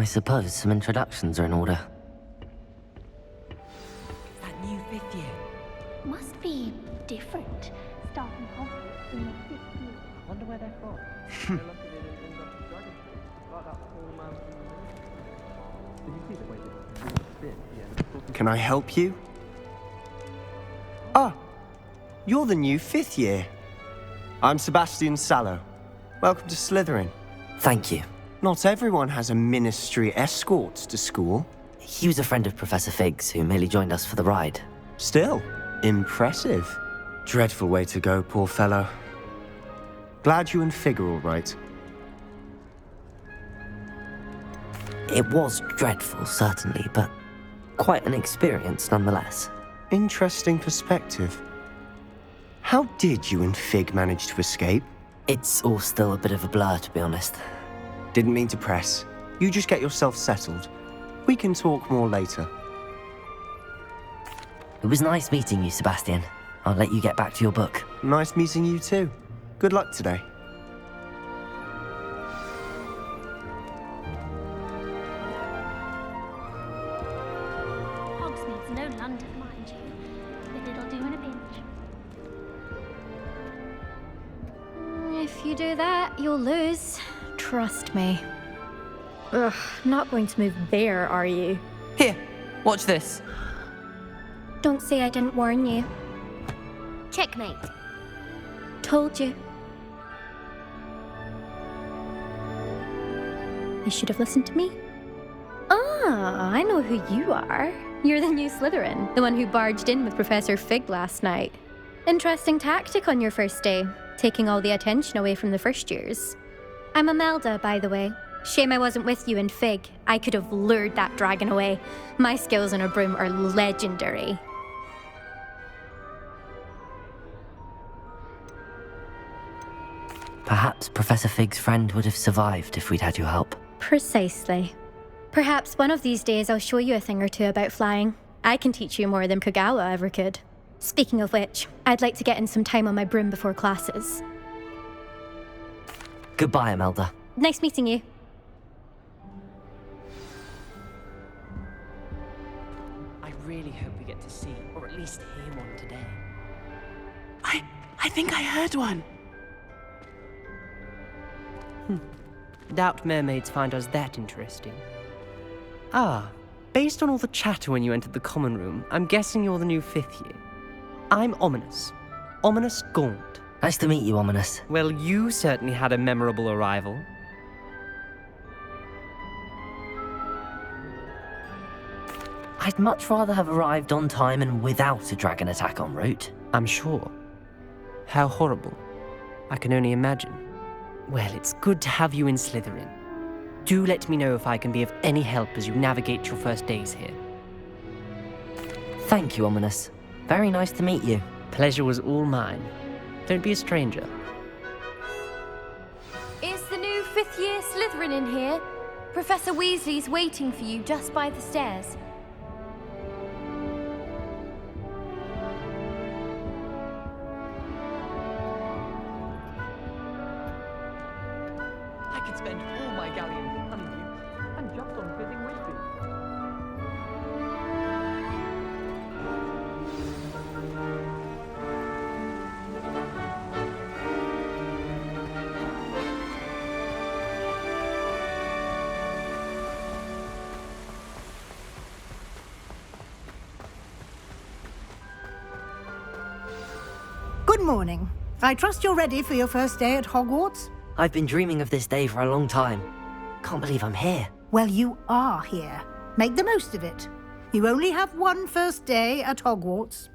I suppose some introductions are in order. That new 5th year. Must be different. Starting Hogwarts in the 5th year. I wonder where they're from. They're lucky they didn't end up in Dragon School. Like that poor man from the Did you see the way they did it? Can I help you? Ah, you're the new 5th year. I'm Sebastian Sallow. Welcome to Slytherin. Thank you. Not everyone has a ministry escort to school. He was a friend of Professor Fig's who merely joined us for the ride. Still, impressive. Dreadful way to go, poor fellow. Glad you and Fig are all right. It was dreadful, certainly, but quite an experience nonetheless. Interesting perspective. How did you and Fig manage to escape? It's all still a bit of a blur, to be honest. Didn't mean to press. You just get yourself settled. We can talk more later. It was nice meeting you, Sebastian. I'll let you get back to your book. Nice meeting you too. Good luck today. Hogsmeade's no London, mind you, but it'll do in a pinch. If you do that, you'll lose. Trust me. Ugh, not going to move there, are you? Here, watch this. Don't say I didn't warn you. Checkmate. Told you. You should have listened to me. Ah, I know who you are. You're the new Slytherin, the one who barged in with Professor Fig last night. Interesting tactic on your first day, taking all the attention away from the first years. I'm Imelda, by the way. Shame I wasn't with you and Fig. I could have lured that dragon away. My skills on a broom are legendary. Perhaps Professor Fig's friend would have survived if we'd had your help. Precisely. Perhaps one of these days I'll show you a thing or two about flying. I can teach you more than Kogawa ever could. Speaking of which, I'd like to get in some time on my broom before classes. Goodbye, Imelda. Nice meeting you. I really hope we get to see, or at least hear one today. I think I heard one. Doubt mermaids find us that interesting. Ah, based on all the chatter when you entered the common room, I'm guessing you're the new 5th year. I'm Ominous. Ominous Gaunt. Nice to meet you, Ominous. Well, you certainly had a memorable arrival. I'd much rather have arrived on time and without a dragon attack en route. I'm sure. How horrible. I can only imagine. Well, it's good to have you in Slytherin. Do let me know if I can be of any help as you navigate your first days here. Thank you, Ominous. Very nice to meet you. Pleasure was all mine. Don't be a stranger. Is the new 5th year Slytherin in here? Professor Weasley's waiting for you just by the stairs. I could spend all my galleons hunting you and just on fizzing whiskey. Good morning. I trust you're ready for your first day at Hogwarts? I've been dreaming of this day for a long time. Can't believe I'm here. Well, you are here. Make the most of it. You only have one first day at Hogwarts.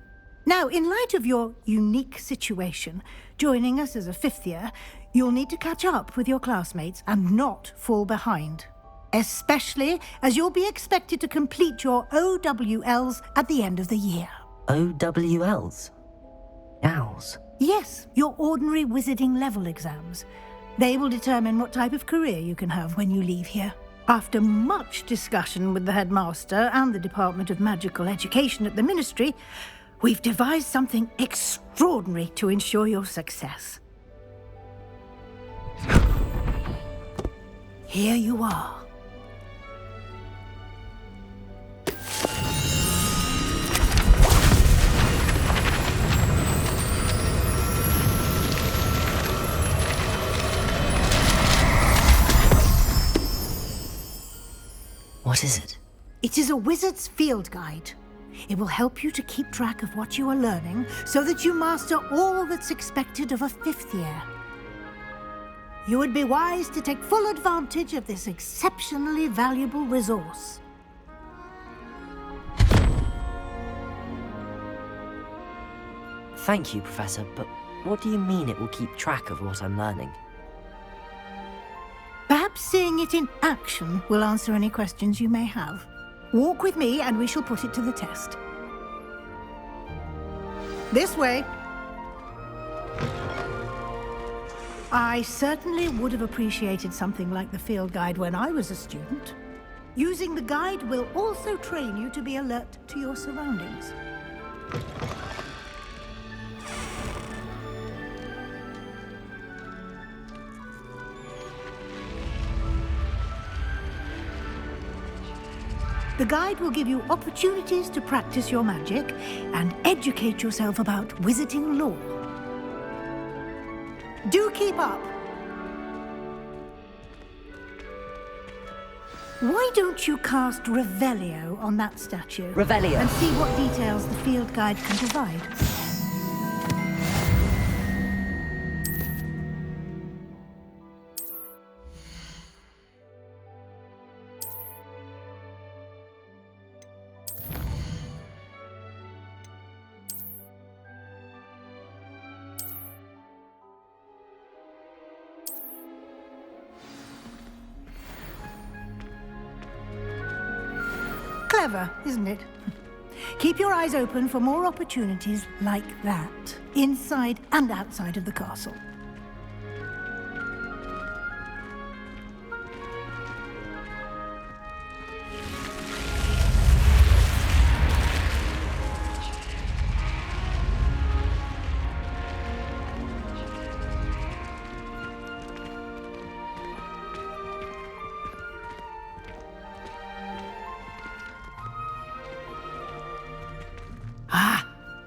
Now, in light of your unique situation, joining us as a 5th year, you'll need to catch up with your classmates and not fall behind. Especially as you'll be expected to complete your OWLs at the end of the year. OWLs? Owls? Yes, your ordinary wizarding level exams. They will determine what type of career you can have when you leave here. After much discussion with the headmaster and the Department of Magical Education at the Ministry, we've devised something extraordinary to ensure your success. Here you are. What is it? It is a wizard's field guide. It will help you to keep track of what you are learning so that you master all that's expected of a 5th year. You would be wise to take full advantage of this exceptionally valuable resource. Thank you, Professor, but what do you mean it will keep track of what I'm learning? Perhaps seeing it in action will answer any questions you may have. Walk with me and we shall put it to the test. This way. I certainly would have appreciated something like the field guide when I was a student. Using the guide will also train you to be alert to your surroundings. The guide will give you opportunities to practice your magic and educate yourself about wizarding lore. Do keep up! Why don't you cast Revelio on that statue? Revelio. And see what details the field guide can provide. Clever, isn't it? Keep your eyes open for more opportunities like that, inside and outside of the castle.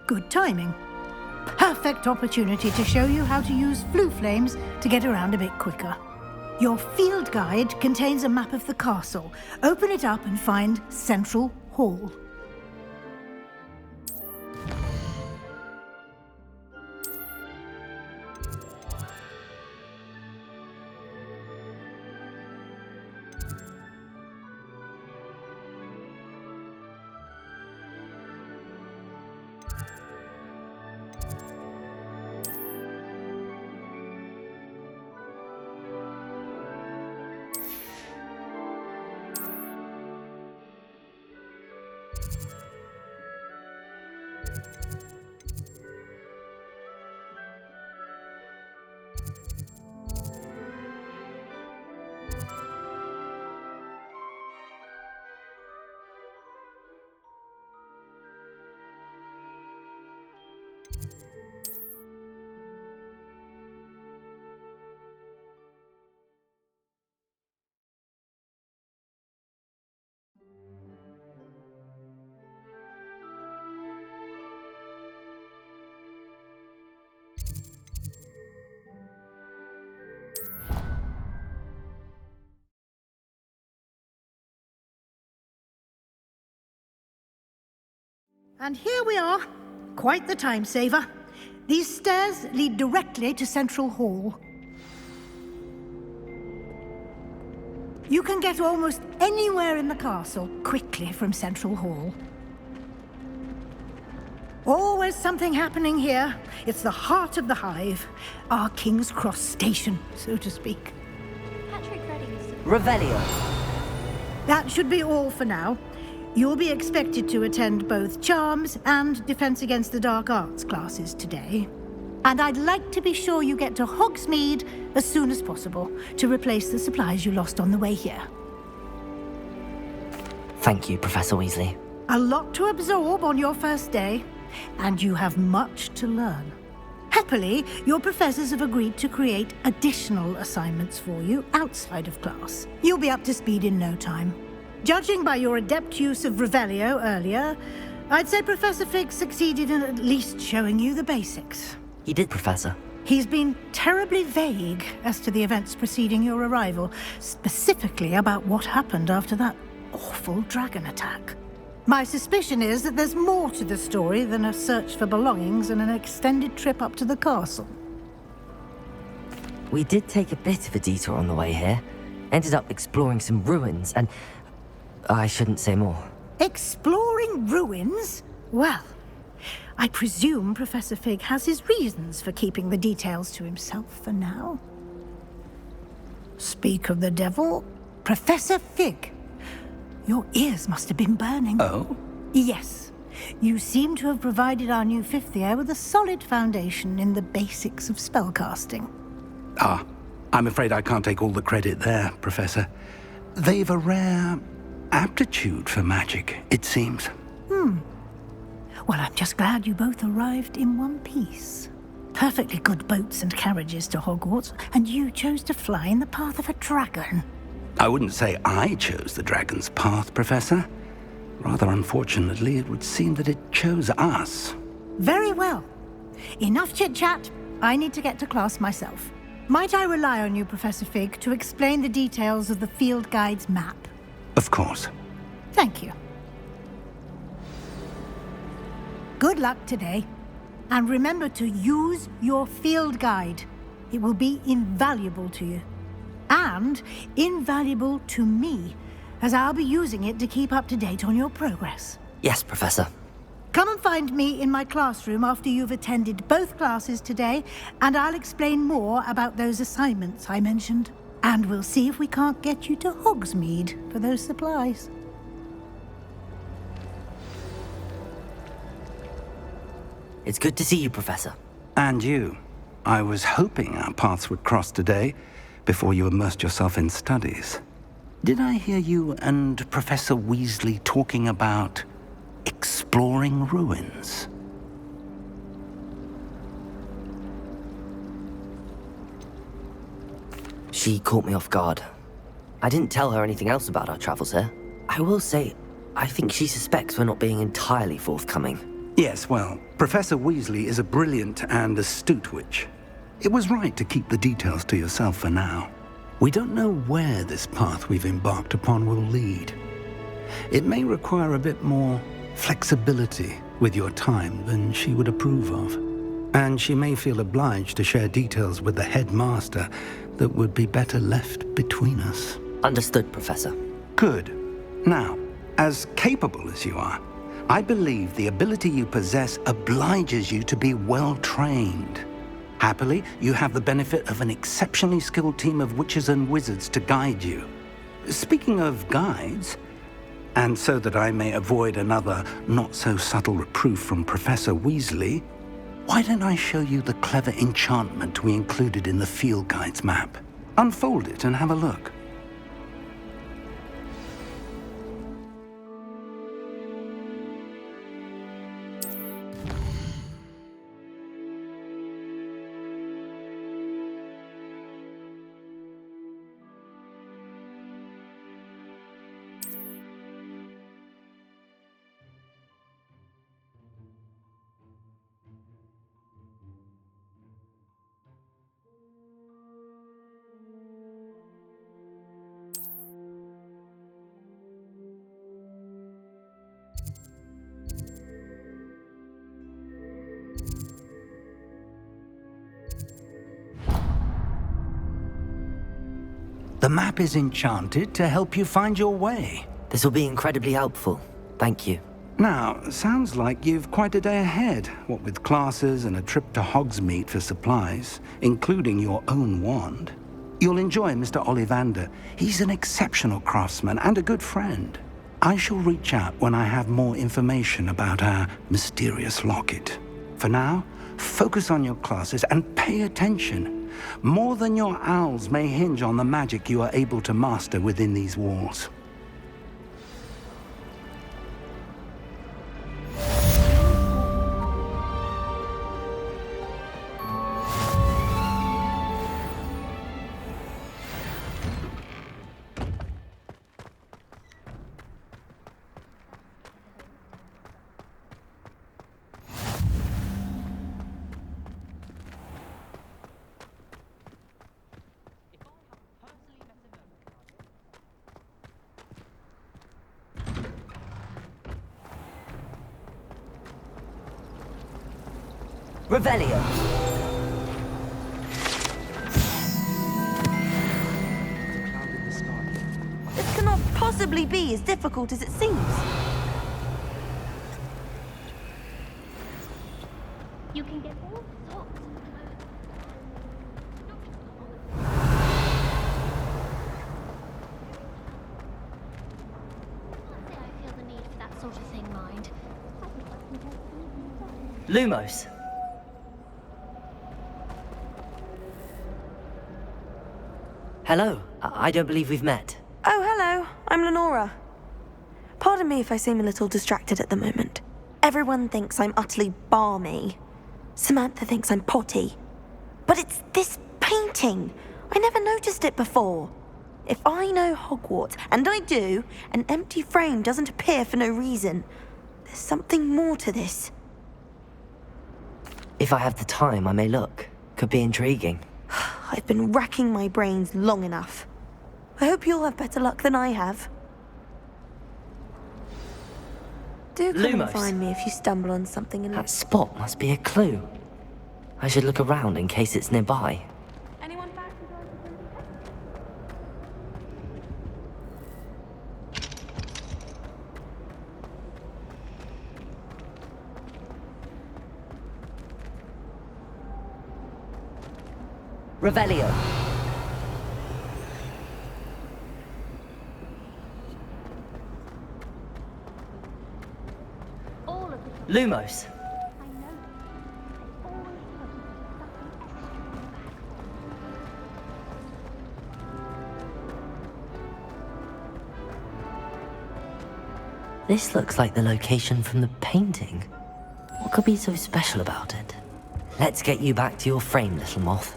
Good timing. Perfect opportunity to show you how to use flue flames to get around a bit quicker. Your field guide contains a map of the castle. Open it up and find Central Hall. And here we are. Quite the time saver. These stairs lead directly to Central Hall. You can get almost anywhere in the castle quickly from Central Hall. Always something happening here. It's the heart of the hive. Our King's Cross station, so to speak. Patrick Redding is... Revelio. That should be all for now. You'll be expected to attend both Charms and Defense Against the Dark Arts classes today. And I'd like to be sure you get to Hogsmeade as soon as possible to replace the supplies you lost on the way here. Thank you, Professor Weasley. A lot to absorb on your first day, and you have much to learn. Happily, your professors have agreed to create additional assignments for you outside of class. You'll be up to speed in no time. Judging by your adept use of Revelio earlier, I'd say Professor Fig succeeded in at least showing you the basics. He did, Professor. He's been terribly vague as to the events preceding your arrival, specifically about what happened after that awful dragon attack. My suspicion is that there's more to the story than a search for belongings and an extended trip up to the castle. We did take a bit of a detour on the way here. Ended up exploring some ruins and... I shouldn't say more. Exploring ruins? Well, I presume Professor Fig has his reasons for keeping the details to himself for now. Speak of the devil, Professor Fig. Your ears must have been burning. Oh? Yes. You seem to have provided our new fifth year with a solid foundation in the basics of spellcasting. Ah, I'm afraid I can't take all the credit there, Professor. They've a rare aptitude for magic, it seems. Well, I'm just glad you both arrived in one piece. Perfectly good boats and carriages to Hogwarts, and you chose to fly in the path of a dragon. I wouldn't say I chose the dragon's path, Professor. Rather unfortunately, it would seem that it chose us. Very well. Enough chit-chat. I need to get to class myself. Might I rely on you, Professor Fig, to explain the details of the field guide's map? Of course. Thank you. Good luck today. And remember to use your field guide. It will be invaluable to you. And invaluable to me, as I'll be using it to keep up to date on your progress. Yes, Professor. Come and find me in my classroom after you've attended both classes today, and I'll explain more about those assignments I mentioned. And we'll see if we can't get you to Hogsmeade for those supplies. It's good to see you, Professor. And you. I was hoping our paths would cross today, before you immersed yourself in studies. Did I hear you and Professor Weasley talking about exploring ruins? She caught me off guard. I didn't tell her anything else about our travels here. I will say, I think she suspects we're not being entirely forthcoming. Yes, well, Professor Weasley is a brilliant and astute witch. It was right to keep the details to yourself for now. We don't know where this path we've embarked upon will lead. It may require a bit more flexibility with your time than she would approve of. And she may feel obliged to share details with the headmaster that would be better left between us. Understood, Professor. Good. Now, as capable as you are, I believe the ability you possess obliges you to be well-trained. Happily, you have the benefit of an exceptionally skilled team of witches and wizards to guide you. Speaking of guides, and so that I may avoid another not-so-subtle reproof from Professor Weasley, why don't I show you the clever enchantment we included in the field guide's map? Unfold it and have a look. The map is enchanted to help you find your way. This will be incredibly helpful. Thank you. Now, sounds like you've quite a day ahead, what with classes and a trip to Hogsmeade for supplies, including your own wand. You'll enjoy Mr. Ollivander. He's an exceptional craftsman and a good friend. I shall reach out when I have more information about our mysterious locket. For now, focus on your classes and pay attention. More than your owls may hinge on the magic you are able to master within these walls. Revelio. This cannot possibly be as difficult as it seems. You can get all sorts of I feel the need for that sort of thing, mind. Lumos. Hello. I don't believe we've met. Oh, hello. I'm Lenora. Pardon me if I seem a little distracted at the moment. Everyone thinks I'm utterly balmy. Samantha thinks I'm potty. But it's this painting. I never noticed it before. If I know Hogwarts, and I do, an empty frame doesn't appear for no reason. There's something more to this. If I have the time, I may look. Could be intriguing. I've been racking my brains long enough. I hope you'll have better luck than I have. Do come and Lumos. find me if you stumble on something in That spot must be a clue. I should look around in case it's nearby. Anyone back? Revelio. all of the Lumos. I know. I always feel something This looks like the location from the painting. What could be so special about it? Let's get you back to your frame, little moth.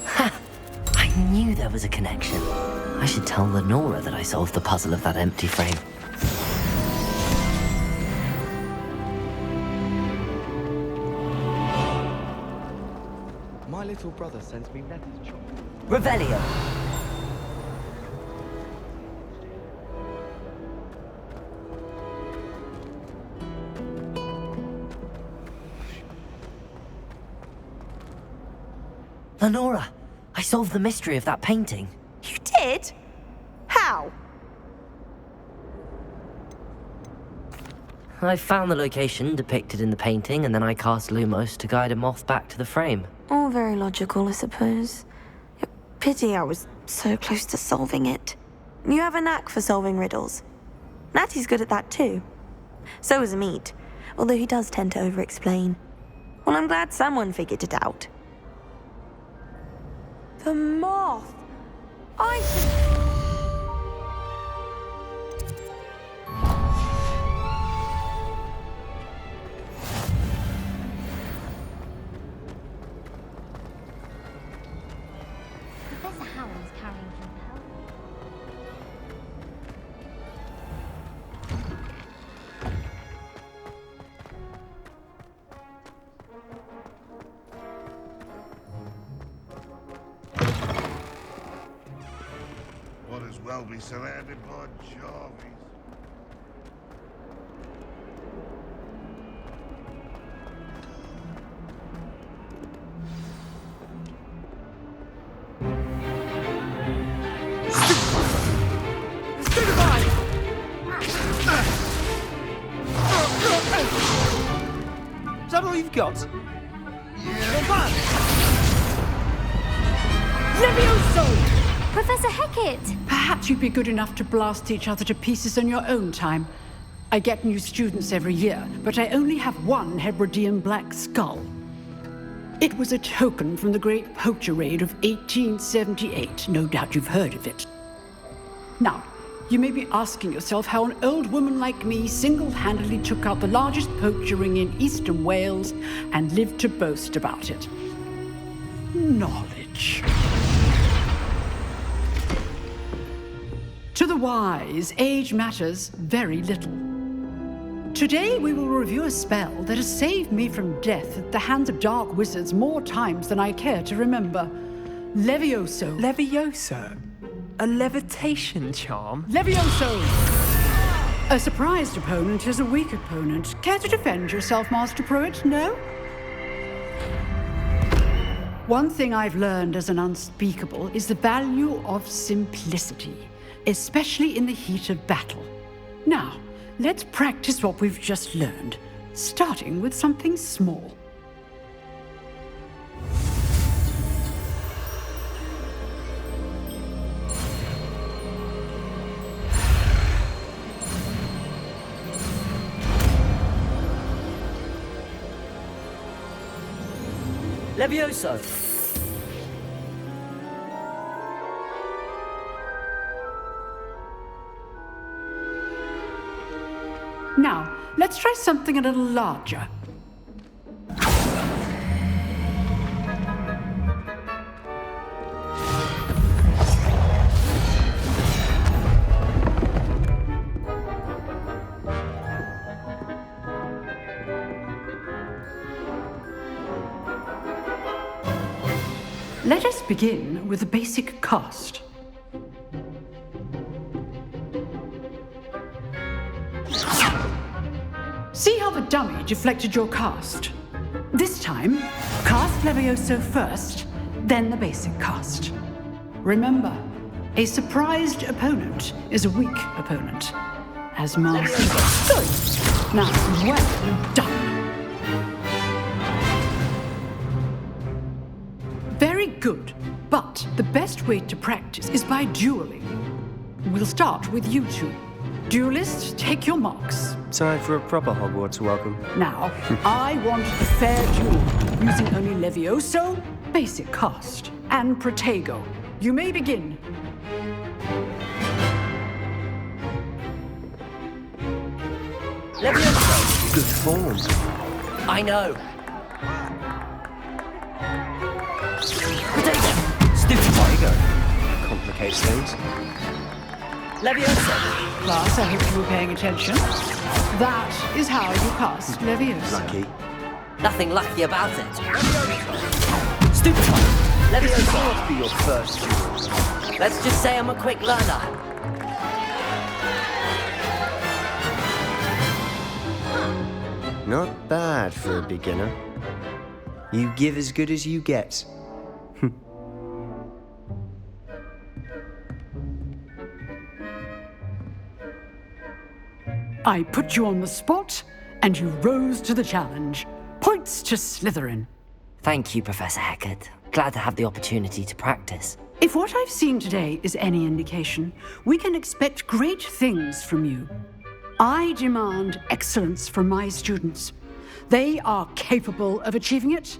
Ha! I knew there was a connection. I should tell Lenora that I solved the puzzle of that empty frame. My little brother sends me letters, John. Revelio. Lenora, I solved the mystery of that painting. You did? How? I found the location depicted in the painting, and then I cast Lumos to guide a moth back to the frame. All very logical, I suppose. Pity I was so close to solving it. You have a knack for solving riddles. Natty's good at that too. So is Amit, although he does tend to over-explain. Well, I'm glad someone figured it out. The moth! I should... Professor Howell's carrying him out. Might as well be surrounded by Jarvis. Is that all you've got? Levioso! Professor Hecat! Perhaps you'd be good enough to blast each other to pieces in your own time. I get new students every year, but I only have one Hebridean black skull. It was a token from the Great Poacher Raid of 1878. No doubt you've heard of it. Now, you may be asking yourself how an old woman like me single-handedly took out the largest poacher ring in eastern Wales and lived to boast about it. Knowledge. To the wise, age matters very little. Today we will review a spell that has saved me from death at the hands of dark wizards more times than I care to remember. Levioso. Levioso? A levitation charm? Levioso! A surprised opponent is a weak opponent. Care to defend yourself, Master Pruitt? No? One thing I've learned as an unspeakable is the value of simplicity, especially in the heat of battle. Now, let's practice what we've just learned, starting with something small. Levioso! Now, let's try something a little larger. Let us begin with the basic cast. See how the dummy deflected your cast? This time, cast Levioso first, then the basic cast. Remember, a surprised opponent is a weak opponent. As Master. Good. Now, well done. Very good, but the best way to practice is by dueling. We'll start with you two. Duelists, take your marks. Time for a proper Hogwarts welcome. Now, I want a fair duel, using only Levioso, basic cast, and Protego. You may begin. Levioso! Good form. I know. Protego. Complicates things. Leviosa! Class, I hope you were paying attention. That is how you cast Leviosa. Lucky. Nothing lucky about it. Stupefy! Leviosa! Must be your first duel. Let's just say I'm a quick learner. Not bad for a beginner. You give as good as you get. I put you on the spot, and you rose to the challenge. Points to Slytherin. Thank you, Professor Hecat. Glad to have the opportunity to practice. If what I've seen today is any indication, we can expect great things from you. I demand excellence from my students. They are capable of achieving it,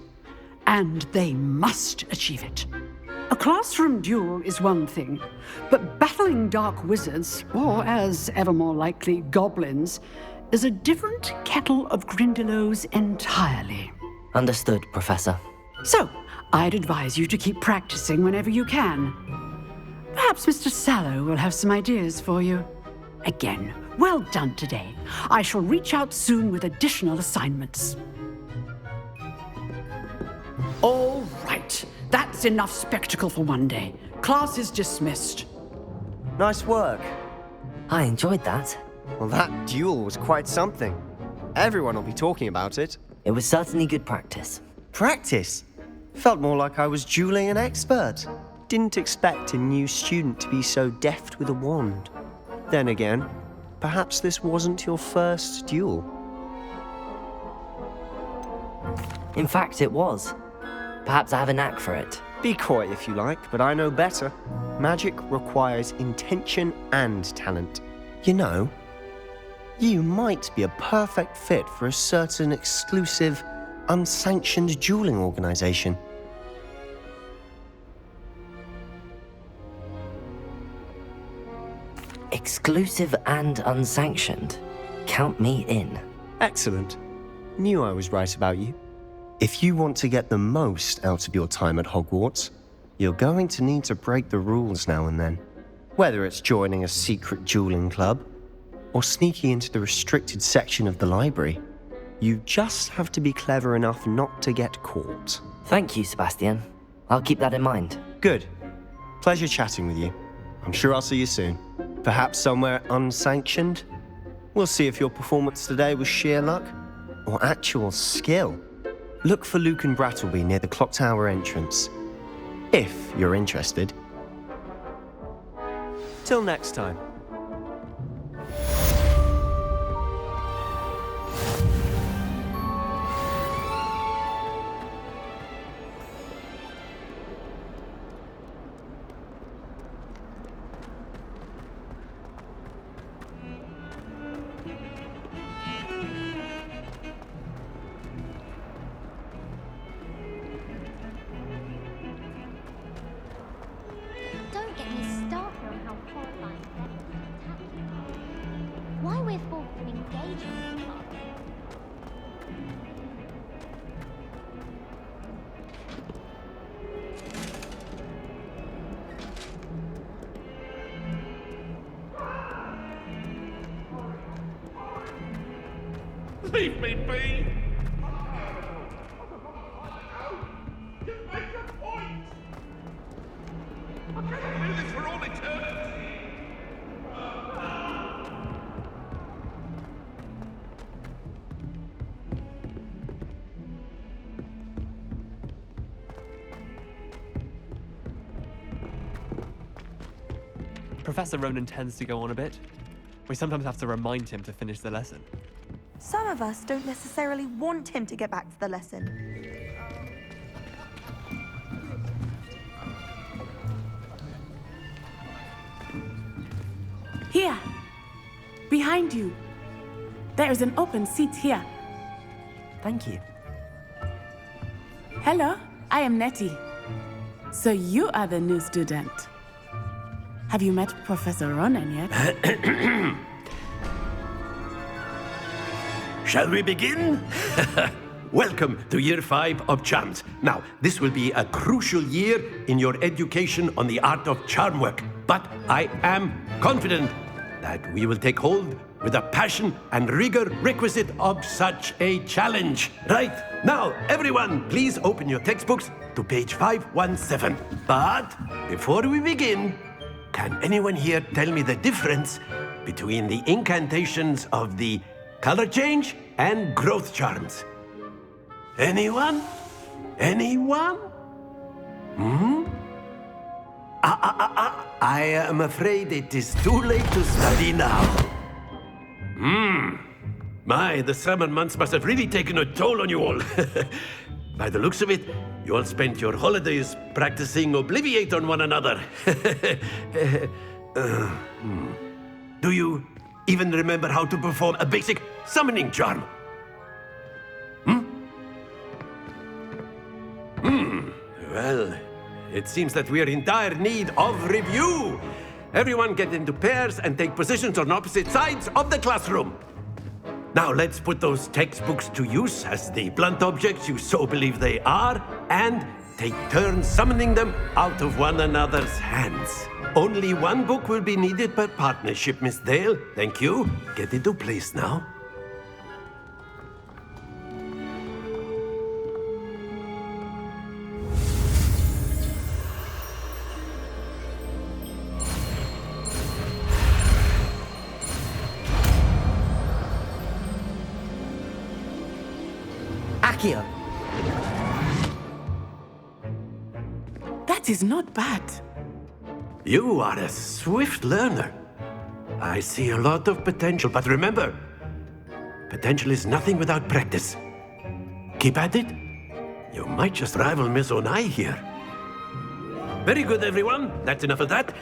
and they must achieve it. A classroom duel is one thing, but battling dark wizards, or as ever more likely, goblins, is a different kettle of Grindylows entirely. Understood, Professor. So, I'd advise you to keep practicing whenever you can. Perhaps Mr. Sallow will have some ideas for you. Again, well done today. I shall reach out soon with additional assignments. All right. That's enough spectacle for one day. Class is dismissed. Nice work. I enjoyed that. Well, that duel was quite something. Everyone will be talking about it. It was certainly good practice. Practice? Felt more like I was dueling an expert. Didn't expect a new student to be so deft with a wand. Then again, perhaps this wasn't your first duel. In fact, it was. Perhaps I have a knack for it. Be coy if you like, but I know better. Magic requires intention and talent. You know, you might be a perfect fit for a certain exclusive, unsanctioned dueling organization. Exclusive and unsanctioned. Count me in. Excellent. Knew I was right about you. If you want to get the most out of your time at Hogwarts, you're going to need to break the rules now and then. Whether it's joining a secret dueling club, or sneaking into the restricted section of the library, you just have to be clever enough not to get caught. Thank you, Sebastian. I'll keep that in mind. Good. Pleasure chatting with you. I'm sure I'll see you soon. Perhaps somewhere unsanctioned? We'll see if your performance today was sheer luck or actual skill. Look for Luke and Brattleby near the clock tower entrance, if you're interested. Till next time. Don't get me started on how horrifying Death's attacking are. Why we're forced to engage in this part? Leave me be! Professor Ronan tends to go on a bit. We sometimes have to remind him to finish the lesson. Some of us don't necessarily want him to get back to the lesson. Here! Behind you! There is an open seat here. Thank you. Hello, I am Nettie. So you are the new student. Have you met Professor Ronan yet? Shall we begin? Welcome to Year 5 of Charms. Now, this will be a crucial year in your education on the art of charm work. But I am confident that we will take hold with the passion and rigor requisite of such a challenge. Right, now, everyone, please open your textbooks to page 517. But before we begin, can anyone here tell me the difference between the incantations of the color change and growth charms? Anyone? Anyone? I am afraid it is too late to study now. My, the summer months must have really taken a toll on you all. By the looks of it, you all spent your holidays practicing Obliviate on one another. Do you even remember how to perform a basic summoning charm? Well, it seems that we are in dire need of review. Everyone get into pairs and take positions on opposite sides of the classroom. Now let's put those textbooks to use as the blunt objects you so believe they are, and take turns summoning them out of one another's hands. Only one book will be needed per partnership, Miss Dale. Thank you. Get into place now. Accio! That is not bad. You are a swift learner. I see a lot of potential, but remember, potential is nothing without practice. Keep at it. You might just rival Miss Onai here. Very good, everyone. That's enough of that.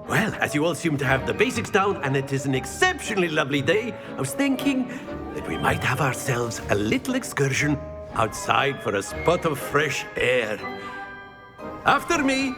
Well, as you all seem to have the basics down, and it is an exceptionally lovely day, I was thinking that we might have ourselves a little excursion outside for a spot of fresh air. After me.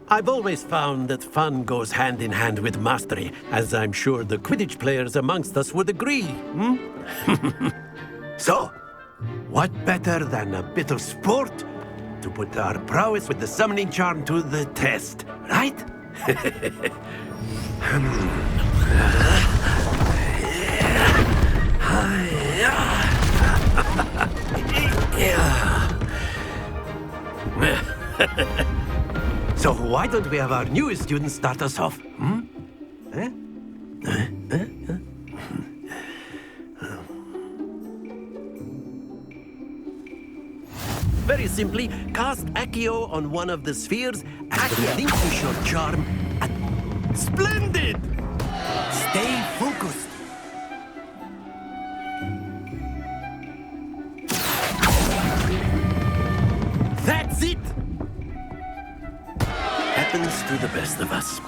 I've always found that fun goes hand in hand with mastery, as I'm sure the Quidditch players amongst us would agree. So, what better than a bit of sport to put our prowess with the summoning charm to the test, right? So why don't we have our newest student start us off? Very simply, cast Accio on one of the spheres and relinquish your charm at... Splendid! Stay focused. That's it! Happens to the best of us.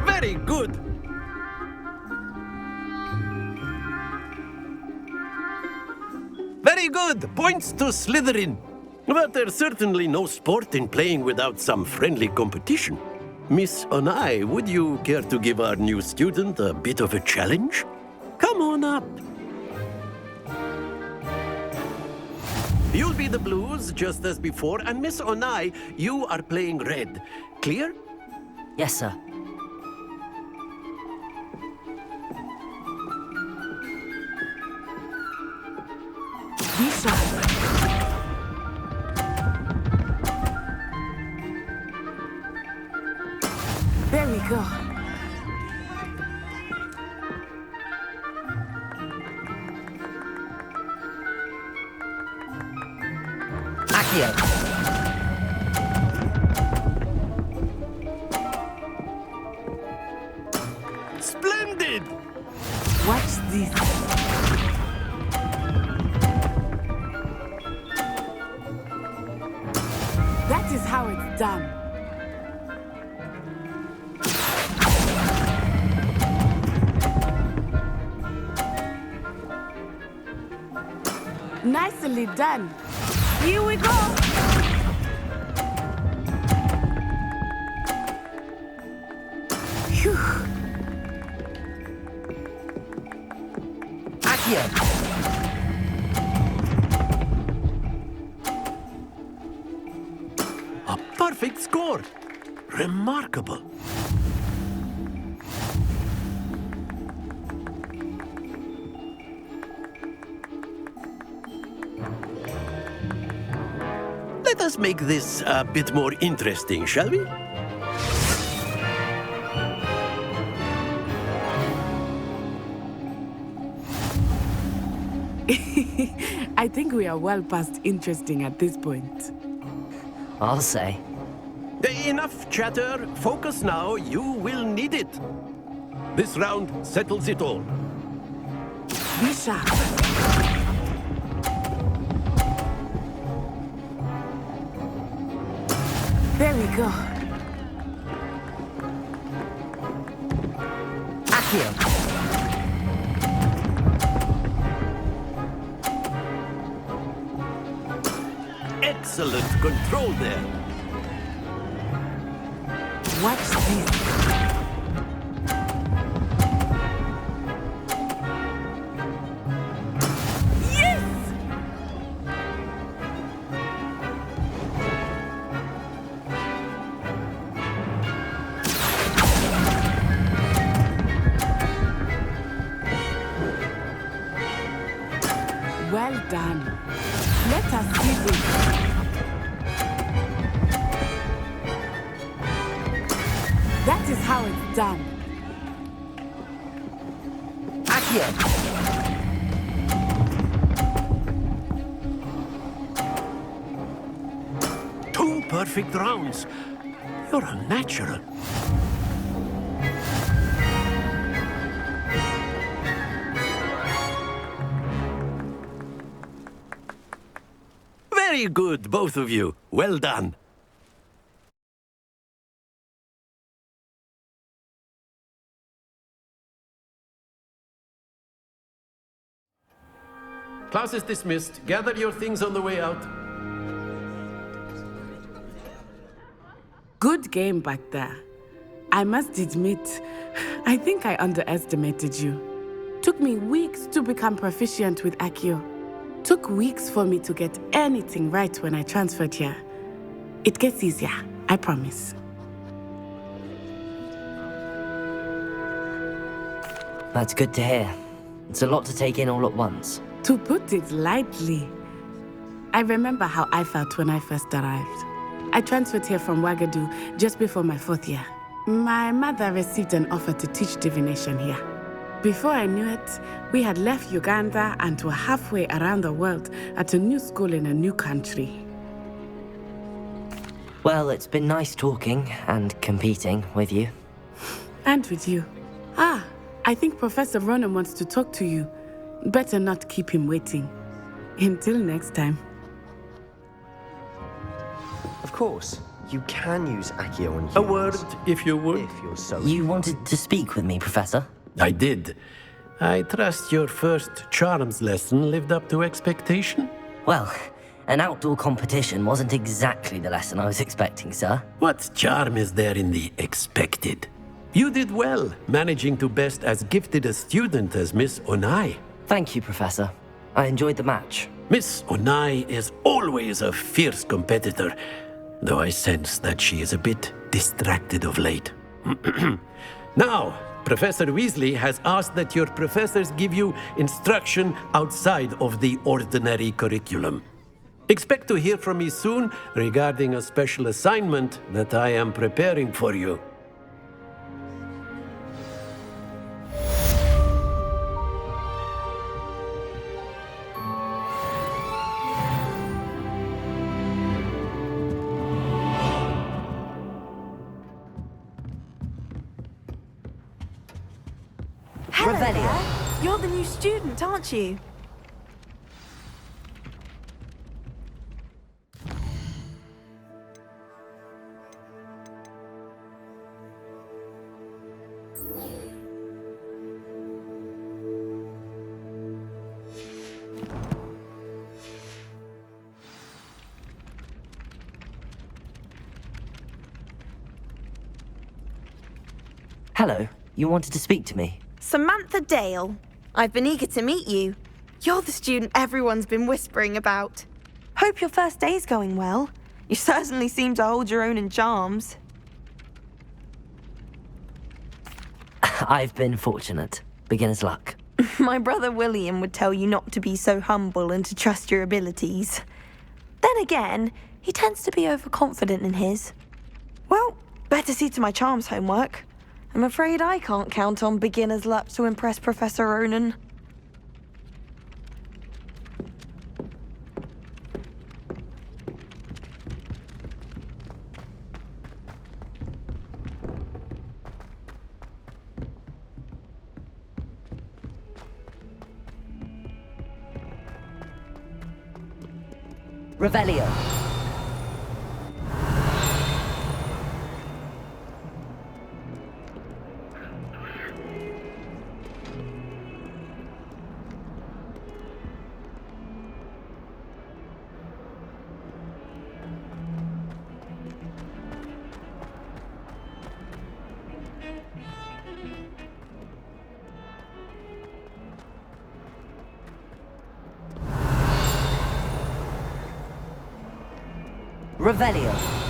Very good! Very good! Points to Slytherin. But there's certainly no sport in playing without some friendly competition. Miss Onai, would you care to give our new student a bit of a challenge? Come on up. You'll be the blues, just as before, and Miss Onai, you are playing red. Clear? Yes, sir. Lisa. There we go. Accio. Splendid! Watch this. That is how it's done. Nicely done. Here we go. Phew. Accio. A perfect score. Remarkable. Let us make this a bit more interesting, shall we? I think we are well past interesting at this point. I'll say. Enough chatter. Focus now. You will need it. This round settles it all. Be sharp. There we go. Accio. Excellent control there. Watch this. Yes! Well done. Let us see this. That is how it's done. Accio. Two perfect rounds. You're a natural. Very good, both of you. Well done. Class is dismissed. Gather your things on the way out. Good game back there. I must admit, I think I underestimated you. Took me weeks to become proficient with Accio. Took weeks for me to get anything right when I transferred here. It gets easier, I promise. That's good to hear. It's a lot to take in all at once. To put it lightly, I remember how I felt when I first arrived. I transferred here from Ouagadougou just before my 4th year. My mother received an offer to teach divination here. Before I knew it, we had left Uganda and were halfway around the world at a new school in a new country. Well, it's been nice talking and competing with you. And with you. Ah, I think Professor Ronan wants to talk to you. Better not keep him waiting. Until next time. Of course, you can use Accio on humans. A word, if you would. If you're so You wanted to speak with me, Professor? I did. I trust your first charms lesson lived up to expectation? Well, an outdoor competition wasn't exactly the lesson I was expecting, sir. What charm is there in the expected? You did well, managing to best as gifted a student as Miss Onai. Thank you, Professor. I enjoyed the match. Miss Onai is always a fierce competitor, though I sense that she is a bit distracted of late. Now, Professor Weasley has asked that your professors give you instruction outside of the ordinary curriculum. Expect to hear from me soon regarding a special assignment that I am preparing for you. Hello there. You're the new student, aren't you? Hello. You wanted to speak to me? Samantha Dale. I've been eager to meet you. You're the student everyone's been whispering about. Hope your first day's going well. You certainly seem to hold your own in charms. I've been fortunate. Beginner's luck. My brother William would tell you not to be so humble and to trust your abilities. Then again, he tends to be overconfident in his. Well, better see to my charms homework. I'm afraid I can't count on beginner's luck to impress Professor Ronan. Revelio. Revelio.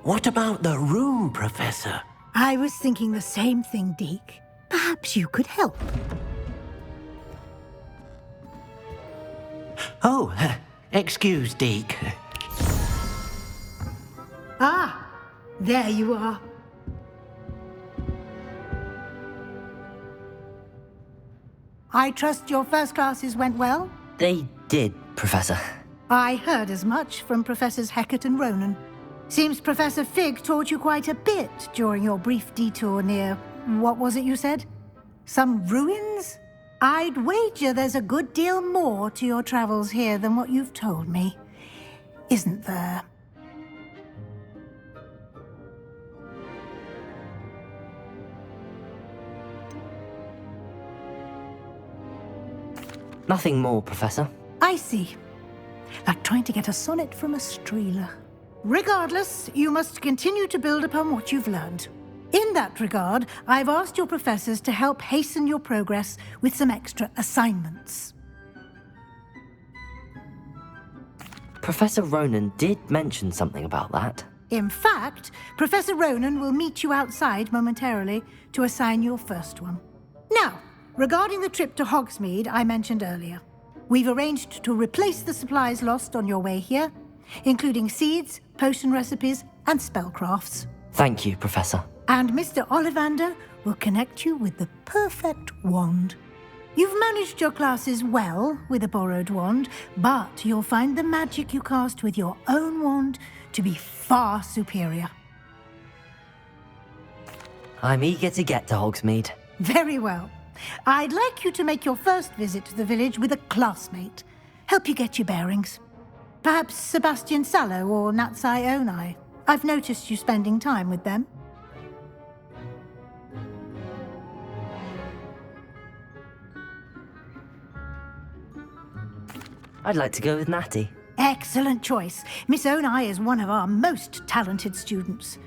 What about the room, Professor? I was thinking the same thing, Deke. Perhaps you could help. Oh, excuse, Deke. Ah, there you are. I trust your first classes went well? They did, Professor. I heard as much from Professors Hecat and Ronan. Seems Professor Fig taught you quite a bit during your brief detour near... what was it you said? Some ruins? I'd wager there's a good deal more to your travels here than what you've told me. Isn't there? Nothing more, Professor. I see. Like trying to get a sonnet from a streeler. Regardless, you must continue to build upon what you've learned. In that regard, I've asked your professors to help hasten your progress with some extra assignments. Professor Ronan did mention something about that. In fact, Professor Ronan will meet you outside momentarily to assign your first one. Now, regarding the trip to Hogsmeade I mentioned earlier, we've arranged to replace the supplies lost on your way here, including seeds, potion recipes, and spellcrafts. Thank you, Professor. And Mr. Ollivander will connect you with the perfect wand. You've managed your classes well with a borrowed wand, but you'll find the magic you cast with your own wand to be far superior. I'm eager to get to Hogsmeade. Very well. I'd like you to make your first visit to the village with a classmate. Help you get your bearings. Perhaps Sebastian Sallow or Natsai Onai. I've noticed you spending time with them. I'd like to go with Natty. Excellent choice. Miss Onai is one of our most talented students.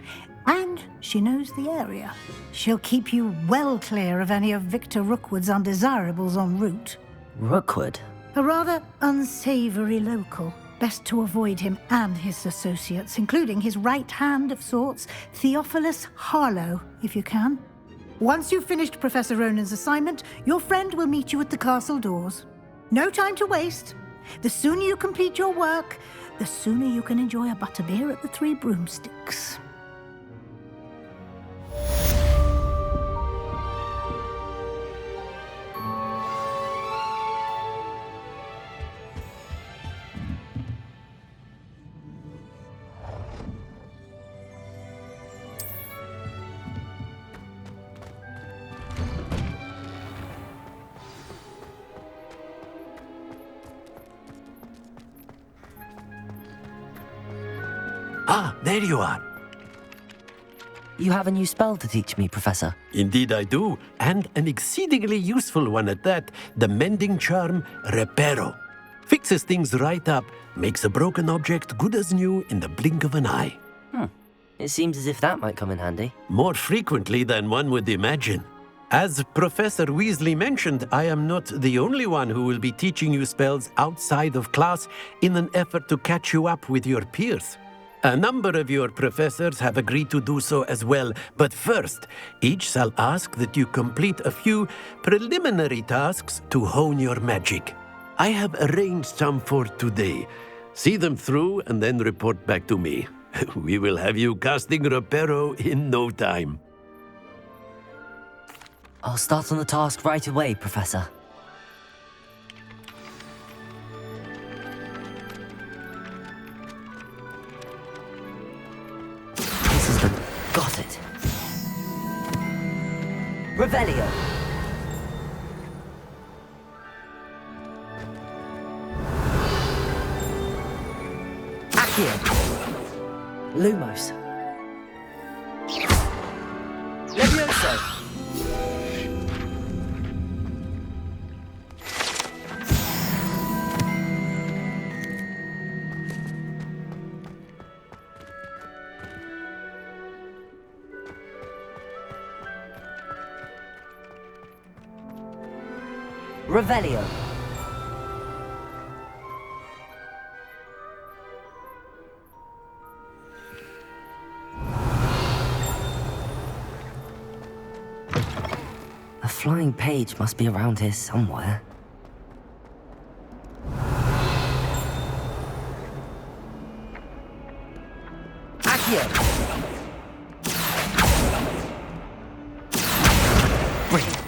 And she knows the area. She'll keep you well clear of any of Victor Rookwood's undesirables en route. Rookwood? A rather unsavory local. Best to avoid him and his associates, including his right hand of sorts, Theophilus Harlow, if you can. Once you've finished Professor Ronan's assignment, your friend will meet you at the castle doors. No time to waste. The sooner you complete your work, the sooner you can enjoy a butterbeer at the Three Broomsticks. Ah, there you are. You have a new spell to teach me, Professor. Indeed I do, and an exceedingly useful one at that, the mending charm Reparo. Fixes things right up, makes a broken object good as new in the blink of an eye. It seems as if that might come in handy. More frequently than one would imagine. As Professor Weasley mentioned, I am not the only one who will be teaching you spells outside of class in an effort to catch you up with your peers. A number of your professors have agreed to do so as well, but first, each shall ask that you complete a few preliminary tasks to hone your magic. I have arranged some for today. See them through and then report back to me. We will have you casting Reparo in no time. I'll start on the task right away, Professor. Got it. Revelio. Accio. Lumos. Levioso. Revelio. A flying page must be around here somewhere. Accio. Brilliant.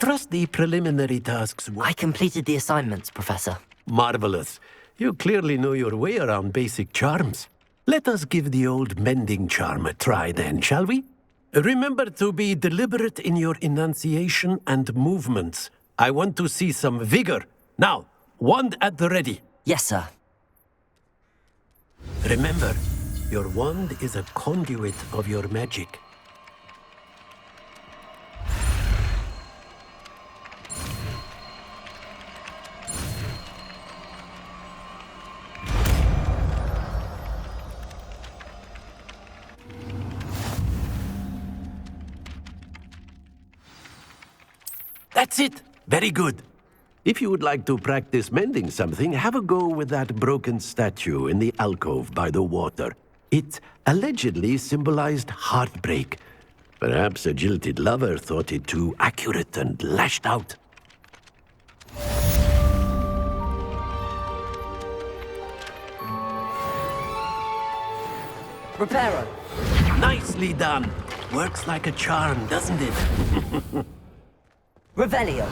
trust the preliminary tasks. I completed the assignments, Professor. Marvelous. You clearly know your way around basic charms. Let us give the old mending charm a try then, shall we? Remember to be deliberate in your enunciation and movements. I want to see some vigor. Now, wand at the ready. Yes, sir. Remember, your wand is a conduit of your magic. That's it! Very good. If you would like to practice mending something, have a go with that broken statue in the alcove by the water. It allegedly symbolized heartbreak. Perhaps a jilted lover thought it too accurate and lashed out. Reparo. Nicely done. Works like a charm, doesn't it? Revelio.